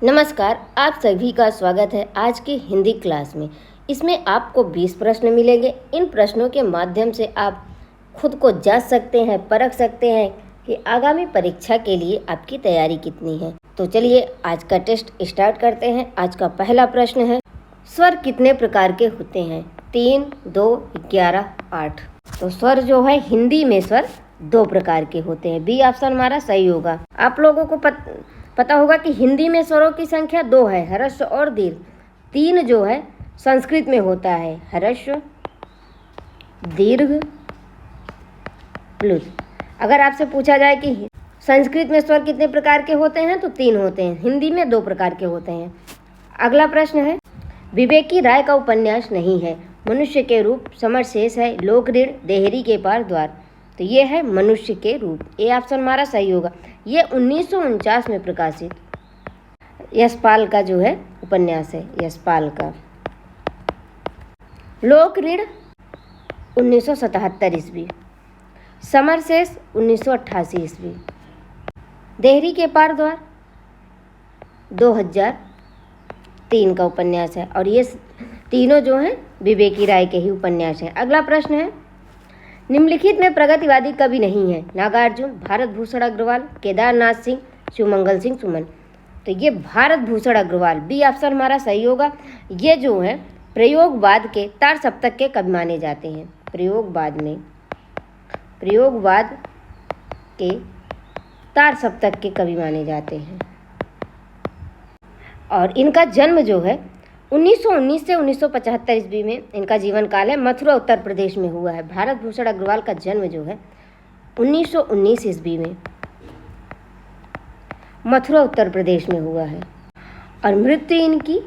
नमस्कार, आप सभी का स्वागत है आज की हिंदी क्लास में। इसमें आपको 20 प्रश्न मिलेंगे। इन प्रश्नों के माध्यम से आप खुद को जांच सकते हैं, परख सकते हैं कि आगामी परीक्षा के लिए आपकी तैयारी कितनी है। तो चलिए आज का टेस्ट स्टार्ट करते हैं। आज का पहला प्रश्न है, स्वर कितने प्रकार के होते हैं? 3, 2, 11, 8। तो स्वर जो है हिंदी में स्वर 2 प्रकार के होते हैं। बी ऑप्शन हमारा सही होगा। आप लोगों को पता होगा कि हिंदी में स्वरों की संख्या 2 है, ह्रस्व और दीर्घ। 3 जो है संस्कृत में होता है, ह्रस्व, दीर्घ, प्लुत। अगर आपसे पूछा जाए कि संस्कृत में स्वर कितने प्रकार के होते हैं तो 3 होते हैं, हिंदी में 2 प्रकार के होते हैं। अगला प्रश्न है, विवेकी राय का उपन्यास नहीं है, मनुष्य के रूप, समरशेष है, लोक ऋण, देहरी के पार द्वार। तो ये है मनुष्य के रूप। ए ऑप्शन हमारा सही होगा। ये 1949 में प्रकाशित यशपाल का जो है उपन्यास है, यशपाल का। लोक ऋण 1977 ईस्वी, समरशेष 1988 ईस्वी, देहरी के पार द्वार 2003 का उपन्यास है। और ये तीनों जो हैं विवेकी राय के ही उपन्यास हैं। अगला प्रश्न है, निम्नलिखित में प्रगतिवादी कवि नहीं है? नागार्जुन, भारत भूषण अग्रवाल, केदारनाथ सिंह, शिवमंगल सिंह सुमन। तो ये भारत भूषण अग्रवाल, बी ऑप्शन हमारा सही होगा। ये जो है प्रयोगवाद के तार सप्तक के कवि माने जाते हैं। प्रयोगवाद के तार सप्तक के कवि माने जाते हैं। और इनका जन्म जो है 1919 से 1975 ईस्वी में इनका जीवन काल है, मथुरा उत्तर प्रदेश में हुआ है। भारत भूषण अग्रवाल का जन्म जो है 1919 ईस्वी में मथुरा उत्तर प्रदेश में हुआ है। और मृत्यु इनकी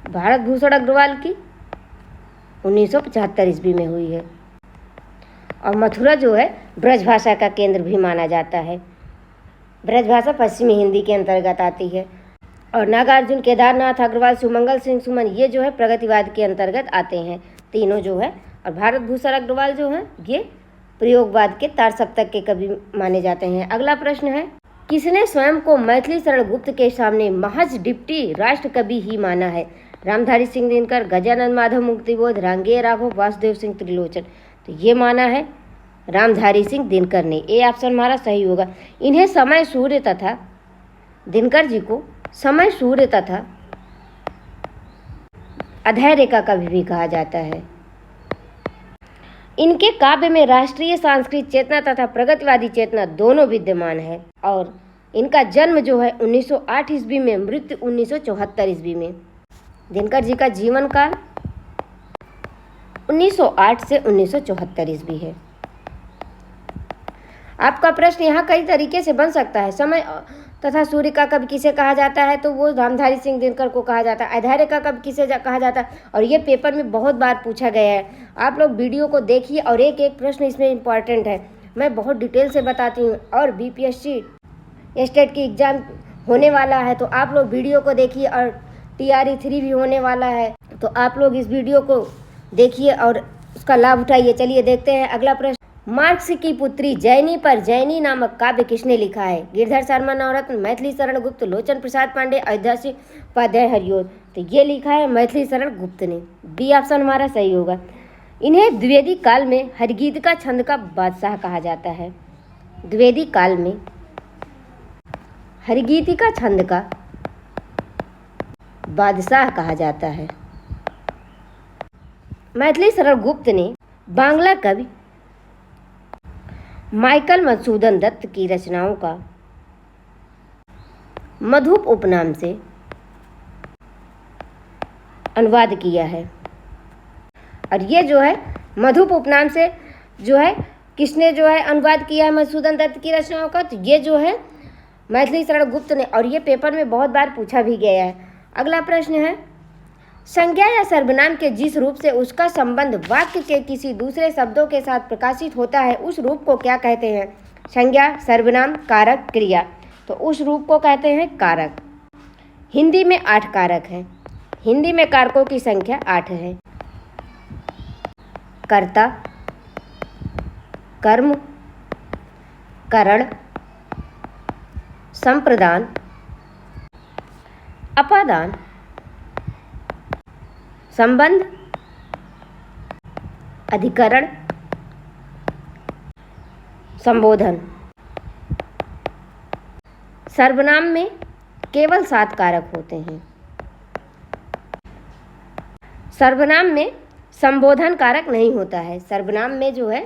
भारत भूषण अग्रवाल की 1975 ईस्वी में हुई है। और मथुरा जो है ब्रजभाषा का केंद्र भी माना जाता है। ब्रजभाषा पश्चिमी हिंदी के अंतर्गत आती है। और नागार्जुन, केदारनाथ अग्रवाल, शिवमंगल सिंह सुमन ये जो है प्रगतिवाद के अंतर्गत आते हैं, तीनों जो है। और भारत भूषण अग्रवाल जो है ये प्रयोगवाद के तार सप्तक के कवि माने जाते हैं। अगला प्रश्न है, किसने स्वयं को मैथिली शरण गुप्त के सामने महज डिप्टी राष्ट्र कवि ही माना है? रामधारी सिंह दिनकर, गजानन माधव मुक्तिबोध, रांगेय राघव, वासुदेव सिंह त्रिलोचन। तो ये माना है रामधारी सिंह दिनकर ने। ए ऑप्शन हमारा सही होगा। इन्हें समय सूर्य तथा दिनकर जी को समय सूर्य तथा अधय रेखा कवि भी कहा जाता है। इनके काव्य में राष्ट्रीय सांस्कृतिक चेतना तथा प्रगतिवादी चेतना दोनों विद्यमान है। और इनका जन्म जो है 1908 ईस्वी में, मृत्यु 1974 ईस्वी में। दिनकर जी का जीवन काल 1908 से 1974 ईस्वी है। आपका प्रश्न यहाँ कई तरीके से बन सकता है। समय तथा सूर्य का कवि किसे कहा जाता है? तो वो रामधारी सिंह दिनकर को कहा जाता है। अधय रेखा कवि किसे कहा जाता है? और ये पेपर में बहुत बार पूछा गया है। आप लोग वीडियो को देखिए और एक एक प्रश्न इसमें इम्पॉर्टेंट है। मैं बहुत डिटेल से बताती हूँ। और बीपीएससी स्टेट की एग्ज़ाम होने वाला है, तो आप लोग वीडियो को देखिए। और TRE 3 भी होने वाला है, तो आप लोग इस वीडियो को देखिए और उसका लाभ उठाइए। चलिए देखते हैं अगला प्रश्न। मार्क्स की पुत्री जैनी पर जैनी नामक काव्य किसने लिखा है? गिरधर शर्मा नवरत्न, मैथिली शरण गुप्त, लोचन प्रसाद पांडे, अयोध्या सिंह उपाध्याय हरिओं। तो ये लिखा है मैथिली शरण गुप्त ने। बी ऑप्शन हमारा सही होगा। इन्हें द्विवेदी काल में हरिगीतिका छंद का बादशाह कहा जाता है। द्विवेदी काल में हरिगीतिका छंद का बादशाह कहा जाता है। मैथिली शरण गुप्त ने बांग्ला कवि माइकल मधुसूदन दत्त की रचनाओं का मधुप उपनाम से अनुवाद किया है। और ये जो है मधुप उपनाम से जो है किसने जो है अनुवाद किया है मधुसूदन दत्त की रचनाओं का? तो ये जो है मैथिली शरण गुप्त ने। और ये पेपर में बहुत बार पूछा भी गया है। अगला प्रश्न है, संज्ञा या सर्वनाम के जिस रूप से उसका संबंध वाक्य के किसी दूसरे शब्दों के साथ प्रकाशित होता है उस रूप को क्या कहते हैं? संज्ञा, सर्वनाम, कारक, क्रिया। तो उस रूप को कहते हैं कारक। हिंदी में 8 कारक हैं। हिंदी में कारकों की संख्या 8 है। कर्ता, कर्म, करण, संप्रदान, अपादान, संबंध, अधिकरण, संबोधन। सर्वनाम में केवल 7 कारक होते हैं। सर्वनाम में संबोधन कारक नहीं होता है। सर्वनाम में जो है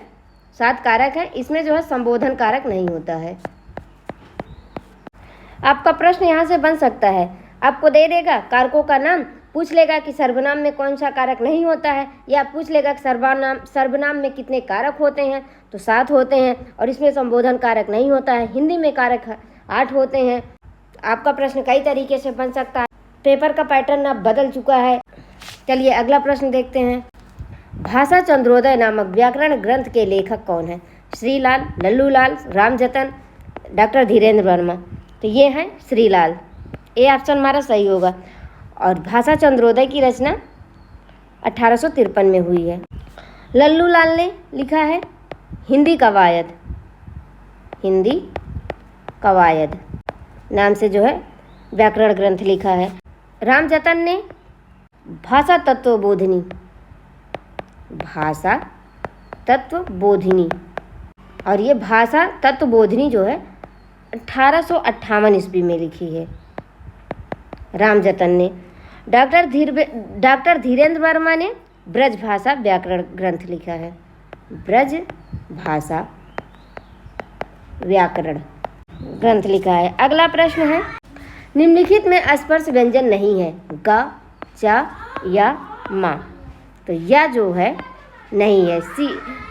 7 कारक है, इसमें जो है संबोधन कारक नहीं होता है। आपका प्रश्न यहाँ से बन सकता है, आपको दे देगा कारकों का नाम, पूछ लेगा कि सर्वनाम में कौन सा कारक नहीं होता है, या पूछ लेगा कि सर्वनाम में कितने कारक होते हैं, तो 7 होते हैं, और इसमें संबोधन कारक नहीं होता है। हिंदी में कारक 8 होते हैं। आपका प्रश्न कई तरीके से बन सकता है। पेपर का पैटर्न अब बदल चुका है। चलिए अगला प्रश्न देखते हैं। भाषा चंद्रोदय नामक व्याकरण ग्रंथ के लेखक कौन है? श्रीलाल, लल्लूलाल, रामजतन, डॉक्टर धीरेन्द्र वर्मा। तो ये हैं श्रीलाल। ए ऑप्शन हमारा सही होगा। और भाषा चंद्रोदय की रचना 1853 में हुई है। लल्लूलाल ने लिखा है हिंदी कवायद, हिंदी कवायद नाम से जो है व्याकरण ग्रंथ लिखा है। रामजतन ने भाषा तत्वबोधिनी, भाषा तत्वबोधिनी, और ये भाषा तत्वबोधिनी जो है 1858 ईस्वी में लिखी है रामजतन ने। डॉक्टर धीरेन्द्र वर्मा ने ब्रज भाषा व्याकरण ग्रंथ लिखा है, ब्रज भाषा व्याकरण ग्रंथ लिखा है। अगला प्रश्न है, निम्नलिखित में स्पर्श व्यंजन नहीं है, ग, च या मा। तो या जो है नहीं है, सी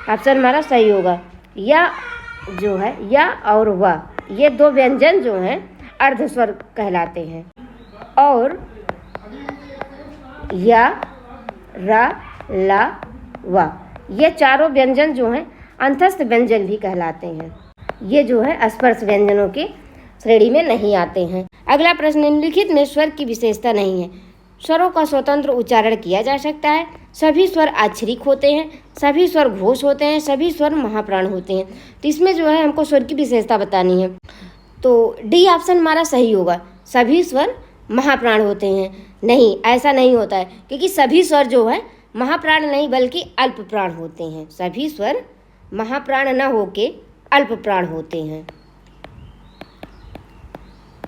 ऑप्शन हमारा सही होगा। या जो है, या और व, ये 2 व्यंजन जो हैं अर्धस्वर कहलाते हैं, और या, रा, ला, व, ये चारों व्यंजन जो हैं अंतस्थ व्यंजन भी कहलाते हैं। ये जो है स्पर्श व्यंजनों की श्रेणी में नहीं आते हैं। अगला प्रश्न, निम्नलिखित में स्वर की विशेषता नहीं है। स्वरों का स्वतंत्र उच्चारण किया जा सकता है, सभी स्वर आक्षरिक होते हैं, सभी स्वर घोष होते हैं, सभी स्वर महाप्राण होते हैं। तो इसमें जो है हमको स्वर की विशेषता बतानी है, तो डी ऑप्शन हमारा सही होगा, सभी स्वर महाप्राण होते हैं। नहीं, ऐसा नहीं होता है, क्योंकि सभी स्वर जो है महाप्राण नहीं बल्कि अल्प प्राण होते हैं। सभी स्वर महाप्राण न होके अल्प प्राण होते हैं,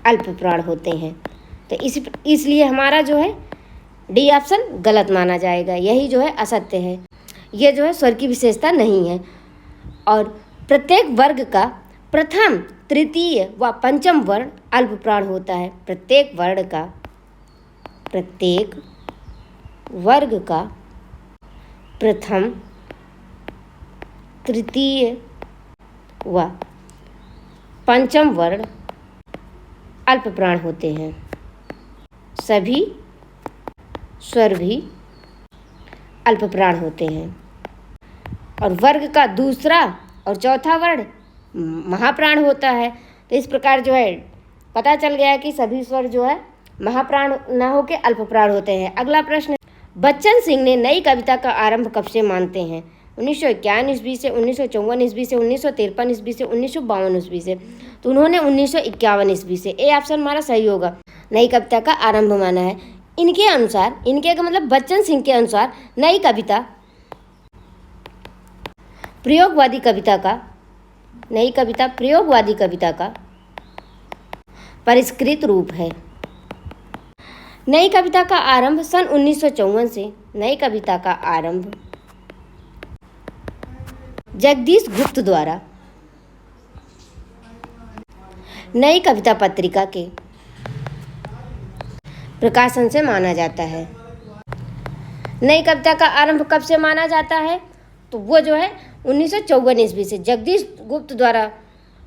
अल्प प्राण होते हैं। तो इसलिए हमारा जो है डी ऑप्शन गलत माना जाएगा, यही जो है असत्य है। ये जो है स्वर की विशेषता नहीं है। और प्रत्येक वर्ग का प्रथम, तृतीय व पंचम वर्ण अल्प प्राण होता है। प्रत्येक वर्ग का प्रथम, तृतीय व पंचम वर्ण अल्प प्राण होते हैं। सभी स्वर भी अल्प प्राण होते हैं। और वर्ग का दूसरा और चौथा वर्ण महाप्राण होता है। तो इस प्रकार जो है पता चल गया कि सभी स्वर जो है महाप्राण न होकर अल्प प्राण होते हैं। अगला प्रश्न, बच्चन सिंह ने नई कविता का आरंभ कब से मानते हैं? 1951 ईस्वी से, 1954 ईस्वी से, 1953 ईस्वी से, 1952 ईस्वी से। तो उन्होंने 1951 ईस्वी से। ए ऑप्शन हमारा सही होगा, नई कविता का आरंभ माना है। इनके अनुसार, इनके का मतलब बच्चन सिंह के अनुसार नई कविता प्रयोगवादी कविता का परिष्कृत रूप है। नई कविता का आरंभ सन 1954 से। नई कविता का आरंभ जगदीश गुप्त द्वारा नई कविता पत्रिका के प्रकाशन से माना जाता है। नई कविता का आरंभ कब से माना जाता है? तो वो जो है 1954 ईस्वी से जगदीश गुप्त द्वारा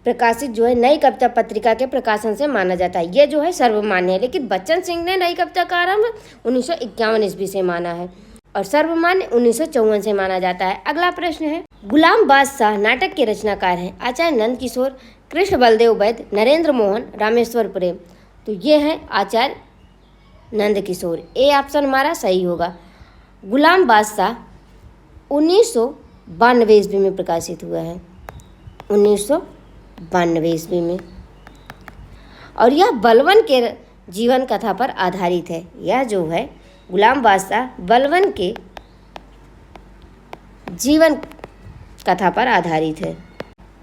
प्रकाशित जो है नई कविता पत्रिका के प्रकाशन से माना जाता है। ये जो है सर्वमान्य है, लेकिन बच्चन सिंह ने नई कविता का आरंभ 1951 ईस्वी से माना है और सर्वमान्य 1954 से माना जाता है। अगला प्रश्न है, गुलाम बादशाह नाटक के रचनाकार हैं आचार्य नंद किशोर, कृष्ण बलदेव वैद्य, नरेंद्र मोहन, रामेश्वर प्रेम। तो ये हैं आचार्य नंद किशोर। ए ऑप्शन हमारा सही होगा। गुलाम बादशाह 1992 ईस्वी में प्रकाशित हुआ है, 1992 ईस्वी में। और यह बलवन के जीवन कथा पर आधारित है। यह जो है गुलाम बादशाह बलबन के जीवन कथा पर आधारित है।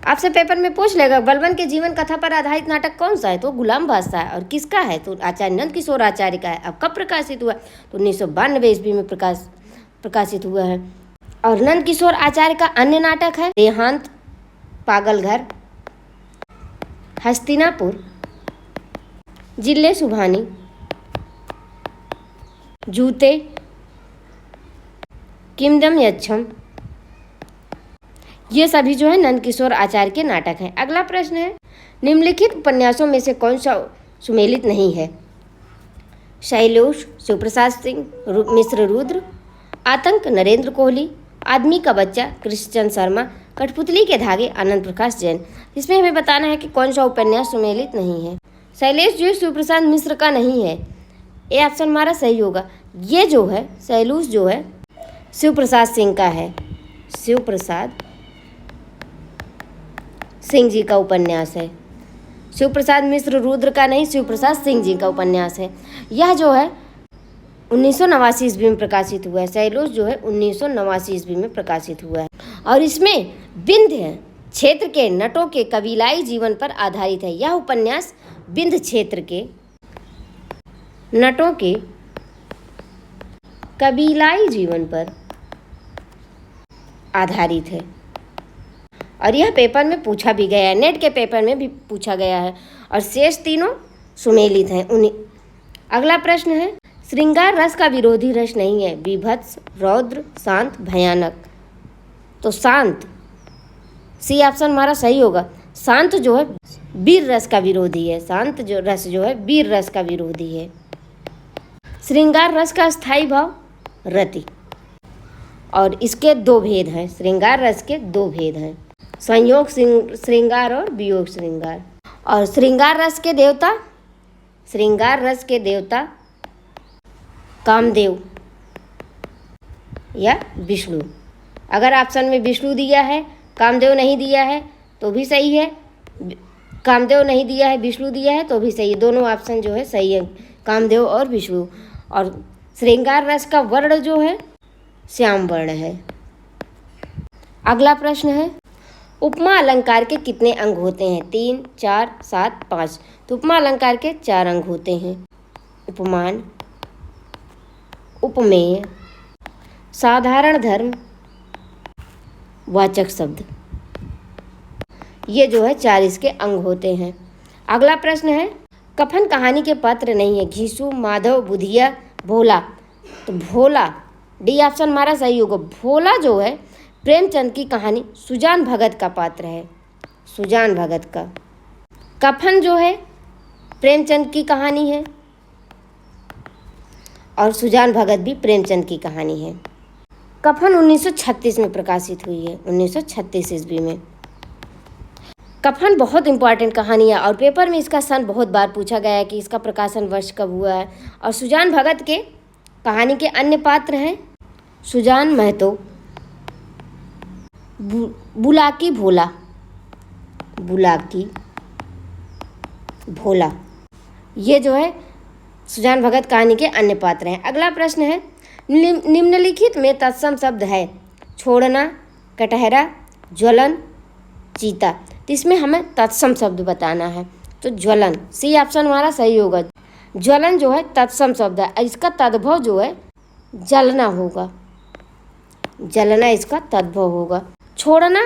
आपसे पेपर में पूछ लेगा बलबन के जीवन कथा पर आधारित नाटक कौन सा है, तो गुलाम बादशाह है। और किसका है, तो आचार्य नंद किशोर आचार्य का है। अब कब प्रकाशित हुआ, तो 1992 ईस्वी में प्रकाशित हुआ है। और नंद किशोर आचार्य का अन्य नाटक है देहांत, पागलघर, हस्तिनापुर, जिले सुभानी, जूते, किंगडम यक्षम, ये सभी जो है नंद किशोर आचार्य के नाटक हैं। अगला प्रश्न है निम्नलिखित उपन्यासों में से कौन सा सुमेलित नहीं है। शैलेश शिवप्रसाद सिंह मिश्र रुद्र, आतंक नरेंद्र कोहली, आदमी का बच्चा कृष्णचंद्र शर्मा, कठपुतली के धागे आनंद प्रकाश जैन। इसमें हमें बताना है कि कौन सा उपन्यास सुमेलित नहीं है। शैलेश जो शिवप्रसाद मिश्र का नहीं है, ये ऑप्शन हमारा सही होगा। ये जो है शैलेश जो है शिवप्रसाद सिंह का है, शिवप्रसाद सिंह जी का उपन्यास है। शिवप्रसाद मिश्र रुद्र का नहीं, शिवप्रसाद सिंह जी का उपन्यास है। यह जो है 1989 ईस्वी में प्रकाशित हुआ है। शैलेश जो है 1989 ईस्वी में प्रकाशित हुआ है और इसमें विंध्य क्षेत्र के नटों के कबीलाई जीवन पर आधारित है। यह उपन्यास विंध्य क्षेत्र के नटों के कबीलाई जीवन पर आधारित है और यह पेपर में पूछा भी गया है, नेट के पेपर में भी पूछा गया है और शेष तीनों सुमेलित हैं। अगला प्रश्न है श्रृंगार रस का विरोधी रस नहीं है। बीभत्स, रौद्र, शांत, भयानक। तो शांत, सी ऑप्शन हमारा सही होगा। शांत जो है वीर रस का विरोधी है। शांत जो रस जो है वीर रस का विरोधी है। श्रृंगार रस का स्थायी भाव रति। और इसके दो भेद हैं, श्रृंगार रस के दो भेद हैं, संयोग श्रृंगार और वियोग श्रृंगार। और श्रृंगार रस के देवता कामदेव या विष्णु। अगर ऑप्शन में विष्णु दिया है, कामदेव नहीं दिया है तो भी सही है। कामदेव नहीं दिया है, विष्णु दिया है तो भी सही है। दोनों ऑप्शन जो है सही है, कामदेव और विष्णु। और श्रृंगार रस का वर्ण जो है श्याम वर्ण है। अगला प्रश्न है उपमा अलंकार के कितने अंग होते हैं। 3, 4, 7, 5। तो उपमा अलंकार के 4 अंग होते हैं। उपमान, उपमेय, साधारण धर्म, वाचक शब्द। ये जो है 4 इसके अंग होते हैं। अगला प्रश्न है कफन कहानी के पात्र नहीं है। घीसू, माधव, बुधिया, भोला। तो भोला, डी ऑप्शन हमारा सही होगा। भोला जो है प्रेमचंद की कहानी सुजान भगत का पात्र है। सुजान भगत का। कफन जो है प्रेमचंद की कहानी है और सुजान भगत भी प्रेमचंद की कहानी है। कफन 1936 में प्रकाशित हुई है, 1936 ईस्वी में। कफन बहुत इंपॉर्टेंट कहानी है और पेपर में इसका सन बहुत बार पूछा गया है कि इसका प्रकाशन वर्ष कब हुआ है। और सुजान भगत के कहानी के अन्य पात्र हैं सुजान महतो, बुलाकी भोला, बुलाकी भोला। ये जो है सुजान भगत कहानी के अन्य पात्र हैं। अगला प्रश्न है निम्नलिखित में तत्सम शब्द है। छोड़ना, कटहरा, ज्वलन, चीता। तो इसमें हमें तत्सम शब्द बताना है। तो ज्वलन, सी ऑप्शन हमारा सही होगा। ज्वलन जो है तत्सम शब्द है। इसका तद्भव जो है जलना होगा, जलना इसका तद्भव होगा। छोड़ना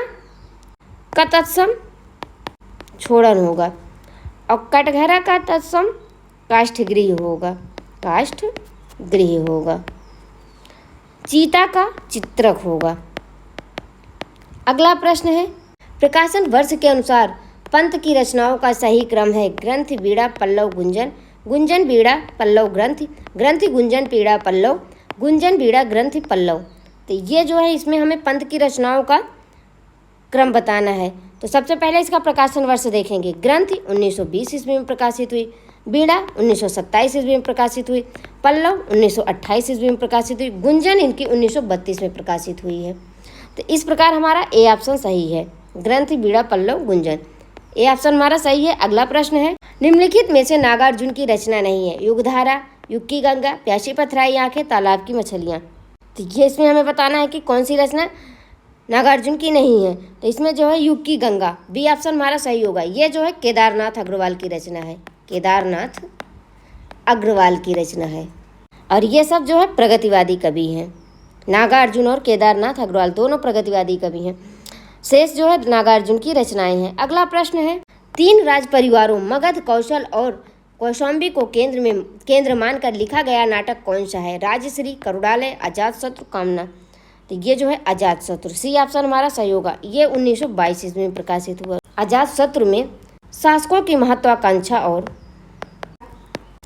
का तत्सम छोड़न होगा और कटघरा का तत्सम काष्ठगृह होगा, काष्ठगृह होगा। चीता का चित्रक होगा। अगला प्रश्न है प्रकाशन वर्ष के अनुसार पंत की रचनाओं का सही क्रम है। ग्रंथ, बीड़ा, पल्लव, गुंजन, गुंजन, बीड़ा, पल्लव, ग्रंथ, ग्रंथ, गुंजन, बीड़ा, पल्लव, गुंजन, बीड़ा, ग्रंथ, पल्लव। तो ये जो है इसमें हमें पंत की रचनाओं का क्रम बताना है। तो सबसे पहले इसका प्रकाशन वर्ष देखेंगे। ग्रंथ 1920 ईस्वी में प्रकाशित हुई, बीड़ा 1927 ईस्वी में प्रकाशित हुई, पल्लव 1928 ईस्वी में प्रकाशित हुई, गुंजन इनकी 1932 में प्रकाशित हुई है। तो इस प्रकार हमारा ए ऑप्शन सही है, ग्रंथ, बीड़ा, पल्लव, गुंजन। ए ऑप्शन हमारा सही है। अगला प्रश्न है निम्नलिखित में से नागार्जुन की रचना नहीं है। युगधारा, युग की गंगा, प्यासी पथराई आंखें, तालाब की मछलियाँ। तो ये इसमें हमें बताना है कि कौन सी रचना नागार्जुन की नहीं है। तो इसमें जो है युग की गंगा, बी ऑप्शन हमारा सही होगा। ये जो है केदारनाथ अग्रवाल की रचना है, केदारनाथ अग्रवाल की रचना है। और ये सब जो है प्रगतिवादी कवि हैं। नागार्जुन और केदारनाथ अग्रवाल दोनों प्रगतिवादी कवि हैं। शेष जो है नागार्जुन की रचनाएं हैं। अगला प्रश्न है, 3 राज परिवारों मगध, कौशल और कौशाम्बी को केंद्र मानकर लिखा गया नाटक कौन सा है? राजश्री, करुणालय, अजातशत्रु, कामना। तो ये जो है अजातशत्रु, सी ऑप्शन हमारा सही होगा। ये 1922 ईस्वी में प्रकाशित हुआ। अजातशत्रु में शासकों की महत्वाकांक्षा और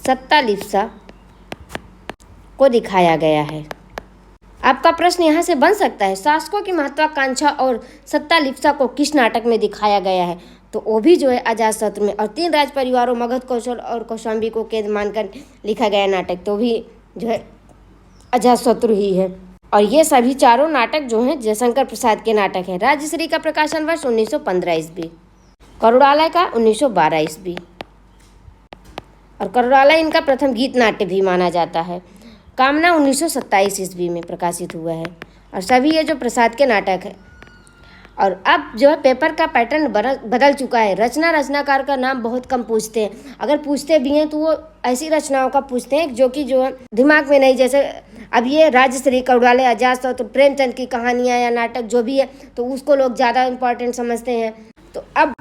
सत्ता लिप्सा को दिखाया गया है। आपका प्रश्न यहाँ से बन सकता है, शासकों की महत्वाकांक्षा और सत्ता लिप्सा को किस नाटक में दिखाया गया है? तो वो भी जो है अजातशत्रु में। और 3 राज परिवारों मगध, कौशल और कौशाम्बी को केंद्र मानकर लिखा गया नाटक तो भी जो है अजातशत्रु ही है। और ये सभी चारों नाटक जो हैं जयशंकर प्रसाद के नाटक हैं। राजश्री का प्रकाशन वर्ष 1915 ईस्वी, करुणालय का 1912 ईस्वी। और करुणालय इनका प्रथम गीत नाट्य भी माना जाता है। कामना 1927 ईस्वी में प्रकाशित हुआ है। और सभी ये जो प्रसाद के नाटक है। और अब जो है पेपर का पैटर्न बदल चुका है। रचनाकार का नाम बहुत कम पूछते हैं, अगर पूछते भी हैं तो वो ऐसी रचनाओं का पूछते हैं जो कि जो है दिमाग में नहीं। जैसे अब ये राजश्री, करुणालय, अजातशत्रु, प्रेमचंद की कहानियाँ या नाटक जो भी है तो उसको लोग ज़्यादा इम्पोर्टेंट समझते हैं। तो अब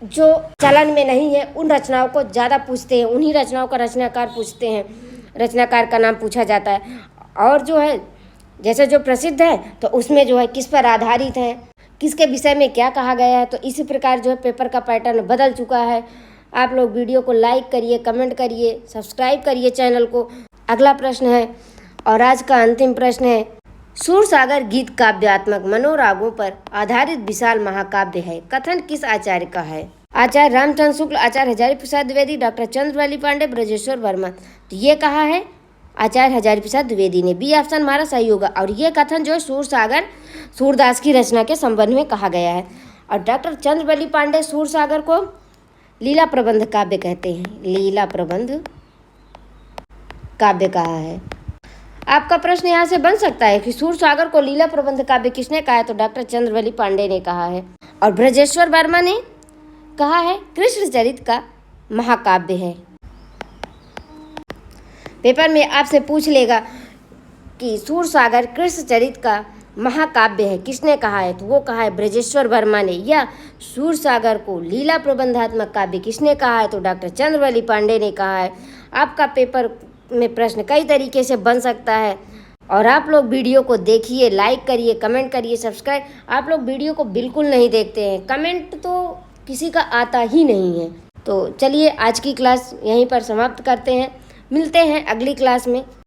जो चलन में नहीं है उन रचनाओं को ज़्यादा पूछते हैं, उन्हीं रचनाओं का रचनाकार पूछते हैं, रचनाकार का नाम पूछा जाता है। और जो है जैसे जो प्रसिद्ध है तो उसमें जो है किस पर आधारित है, किसके विषय में क्या कहा गया है। तो इसी प्रकार जो है पेपर का पैटर्न बदल चुका है। आप लोग वीडियो को लाइक करिए, कमेंट करिए, सब्सक्राइब करिए चैनल को। अगला प्रश्न है और आज का अंतिम प्रश्न है, सूरसागर गीत काव्यात्मक मनोरागों पर आधारित विशाल महाकाव्य है, कथन किस आचार्य का है? आचार्य रामचंद्र शुक्ल, आचार्य हजारी प्रसाद द्विवेदी, डॉक्टर चंद्रवली पांडे, ब्रजेश्वर वर्मा। तो ये कहा है आचार्य हजारी प्रसाद द्विवेदी ने, बी ऑप्शन हमारा सही होगा। और ये कथन जो है सूरसागर सूरदास की रचना के संबंध में कहा गया है। और डॉक्टर चंद्रवली पांडे सूरसागर को लीला प्रबंध काव्य कहते हैं, लीला प्रबंध काव्य कहा है। आपका प्रश्न यहाँ से बन सकता है कि सूरसागर को लीला प्रबंध काव्य किसने कहा है? तो डॉक्टर चंद्रवली पांडे ने कहा है। और ब्रजेश्वर वर्मा ने कहा है कृष्ण चरित का महाकाव्य है। पेपर में आपसे पूछ लेगा कि सूरसागर कृष्ण चरित का महाकाव्य है, किसने कहा है? तो वो कहा है ब्रजेश्वर वर्मा ने। या सूरसागर को लीला प्रबंधात्मक काव्य किसने कहा है? तो डॉक्टर चंद्रवली पांडे ने कहा है। आपका पेपर में प्रश्न कई तरीके से बन सकता है। और आप लोग वीडियो को देखिए, लाइक करिए, कमेंट करिए, सब्सक्राइब। आप लोग वीडियो को बिल्कुल नहीं देखते हैं, कमेंट तो किसी का आता ही नहीं है। तो चलिए आज की क्लास यहीं पर समाप्त करते हैं, मिलते हैं अगली क्लास में।